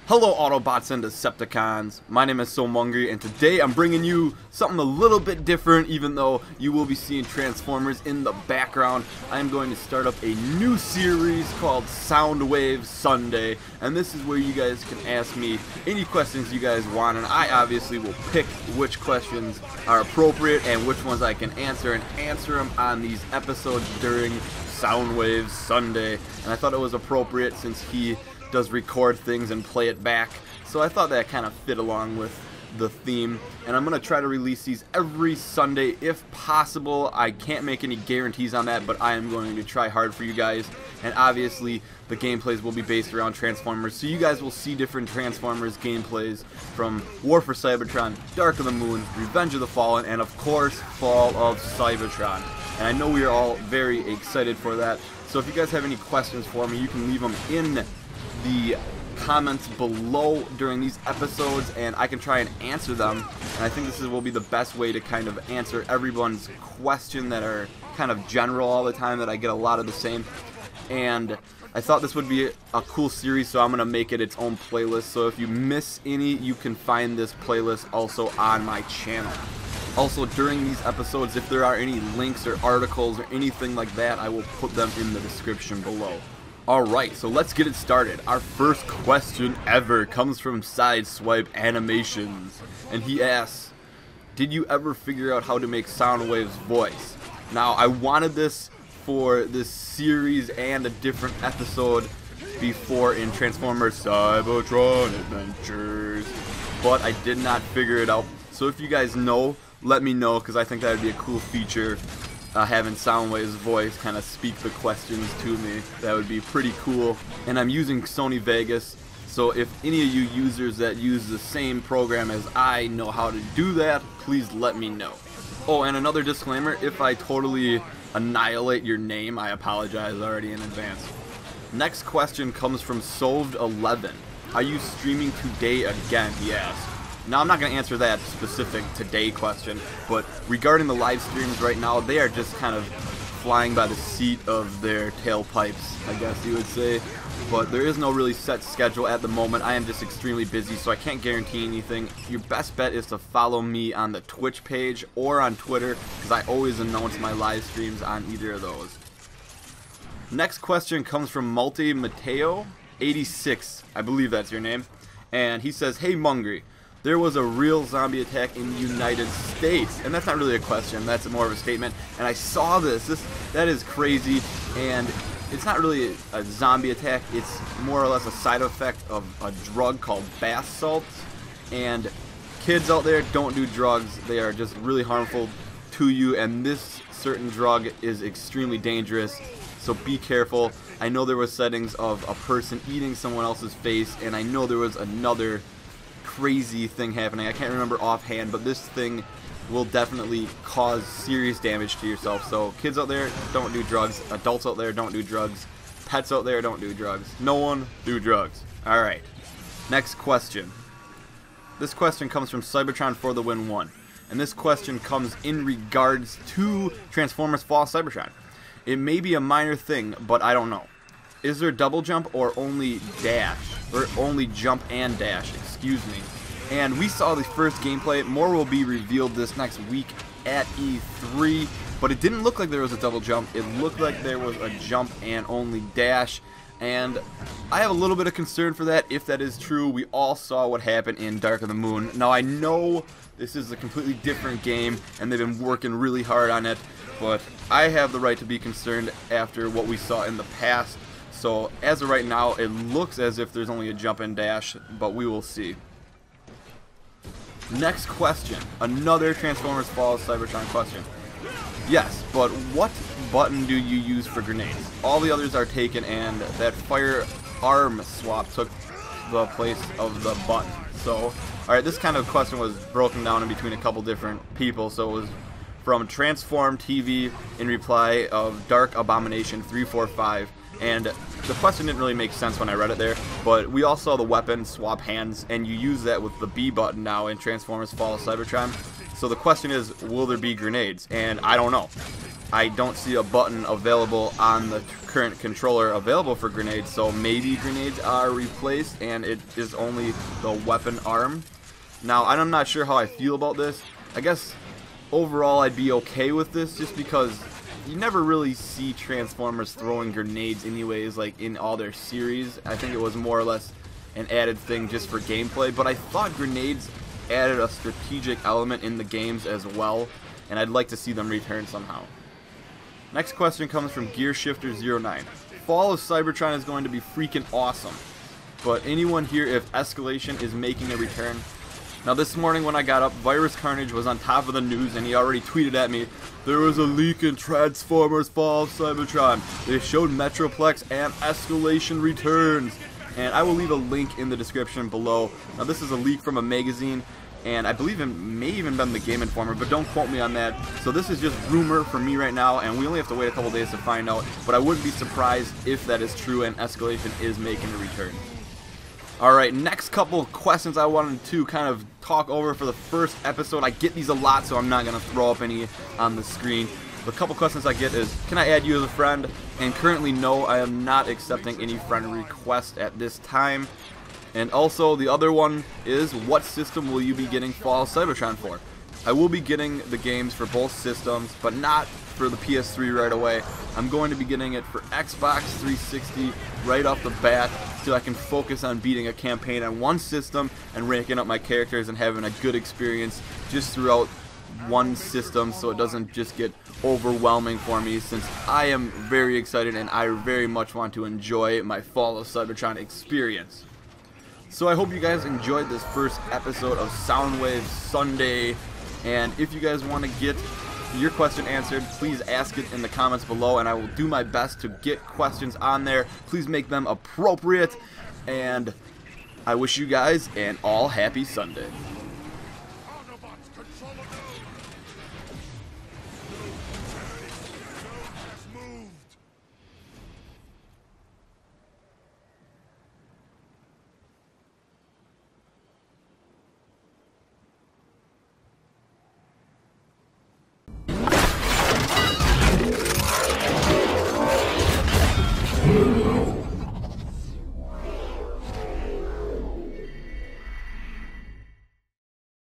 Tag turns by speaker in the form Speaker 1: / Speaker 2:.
Speaker 1: Hello Autobots and Decepticons, my name is Soundwave and today I'm bringing you something a little bit different. Even though you will be seeing Transformers in the background, I am going to start up a new series called Soundwave Sunday, and this is where you guys can ask me any questions you guys want, and I obviously will pick which questions are appropriate and which ones I can answer, and answer them on these episodes during Soundwave Sunday. And I thought it was appropriate since he does record things and play it back, so I thought that kind of fit along with the theme. And I'm going to try to release these every Sunday if possible. I can't make any guarantees on that, but I am going to try hard for you guys. And obviously the gameplays will be based around Transformers, so you guys will see different Transformers gameplays from War for Cybertron, Dark of the Moon, Revenge of the Fallen, and of course Fall of Cybertron. And I know we are all very excited for that, so if you guys have any questions for me, you can leave them in the comments below during these episodes, and I can try and answer them. And I think this will be the best way to kind of answer everyone's question that are kind of general all the time, that I get a lot of the same. And I thought this would be a cool series, so I'm going to make it its own playlist. So if you miss any, you can find this playlist also on my channel. Also, during these episodes, if there are any links or articles or anything like that, I will put them in the description below. Alright, so let's get it started. Our first question ever comes from Sideswipe Animations, and he asks, did you ever figure out how to make Soundwave's voice? Now, I wanted this for this series and a different episode before in Transformers Cybertron Adventures, but I did not figure it out. So if you guys know, let me know, because I think that would be a cool feature. Having Soundwave's voice kind of speak the questions to me. That would be pretty cool. And I'm using Sony Vegas, so if any of you users that use the same program as I know how to do that, please let me know. Oh, and another disclaimer, if I totally annihilate your name, I apologize already in advance. Next question comes from Solved11. Are you streaming today again? He asked. Now, I'm not going to answer that specific today question, but regarding the live streams right now, they are just kind of flying by the seat of their tailpipes, I guess you would say. But there is no really set schedule at the moment. I am just extremely busy, so I can't guarantee anything. Your best bet is to follow me on the Twitch page or on Twitter, because I always announce my live streams on either of those. Next question comes from Multi Mateo 86, I believe that's your name, and he says, hey Mungry, there was a real zombie attack in the United States. And that's not really a question, that's more of a statement. And I saw this. That is crazy. And it's not really a zombie attack. It's more or less a side effect of a drug called bath salts. And kids out there, don't do drugs. They are just really harmful to you. And this certain drug is extremely dangerous. So be careful. I know there was settings of a person eating someone else's face. And I know there was another crazy thing happening. I can't remember offhand, but this thing will definitely cause serious damage to yourself. So kids out there, don't do drugs. Adults out there, don't do drugs. Pets out there, don't do drugs. No one do drugs. Alright, next question. This question comes from Cybertron for the Win 1, and this question comes in regards to Transformers Fall of Cybertron. It may be a minor thing, but I don't know. Is there double jump or only dash? Or only jump and dash, excuse me. And we saw the first gameplay. More will be revealed this next week at E3. But it didn't look like there was a double jump. It looked like there was a jump and only dash. And I have a little bit of concern for that, if that is true. We all saw what happened in Dark of the Moon. Now I know this is a completely different game, and they've been working really hard on it. But I have the right to be concerned after what we saw in the past. So, as of right now, it looks as if there's only a jump and dash, but we will see. Next question. Another Transformers Fall of Cybertron question. Yes, but what button do you use for grenades? All the others are taken, and that firearm swap took the place of the button. So, alright, this kind of question was broken down in between a couple different people, so it was from Transform TV in reply of Dark Abomination 345. And the question didn't really make sense when I read it there, but we all saw the weapon swap hands, and you use that with the B button now in Transformers Fall of Cybertron. So the question is, will there be grenades? And I don't know. I don't see a button available on the current controller available for grenades, so maybe grenades are replaced and it is only the weapon arm. Now, I'm not sure how I feel about this. I guess overall I'd be okay with this just because you never really see Transformers throwing grenades anyways, like in all their series. I think it was more or less an added thing just for gameplay, but I thought grenades added a strategic element in the games as well, and I'd like to see them return somehow. Next question comes from GearShifter09. Fall of Cybertron is going to be freaking awesome, but anyone here if Escalation is making a return? Now this morning when I got up, Virus Carnage was on top of the news and he already tweeted at me, there was a leak in Transformers Fall of Cybertron. They showed Metroplex and Escalation returns. And I will leave a link in the description below. Now this is a leak from a magazine, and I believe it may even been the Game Informer, but don't quote me on that. So this is just rumor for me right now, and we only have to wait a couple days to find out. But I wouldn't be surprised if that is true and Escalation is making a return. Alright, next couple of questions I wanted to kind of talk over for the first episode. I get these a lot, so I'm not going to throw up any on the screen. The couple questions I get is, can I add you as a friend? And currently, no, I am not accepting any friend requests at this time. And also, the other one is, what system will you be getting Fall of Cybertron for? I will be getting the games for both systems, but not for the PS3 right away. I'm going to be getting it for Xbox 360 right off the bat, so I can focus on beating a campaign on one system and ranking up my characters and having a good experience just throughout one system, so it doesn't just get overwhelming for me, since I am very excited and I very much want to enjoy my Fall of Cybertron experience. So I hope you guys enjoyed this first episode of Soundwave Sunday, and if you guys want to get your question answered, please ask it in the comments below and I will do my best to get questions on there. Please make them appropriate, and I wish you guys an all happy Sunday.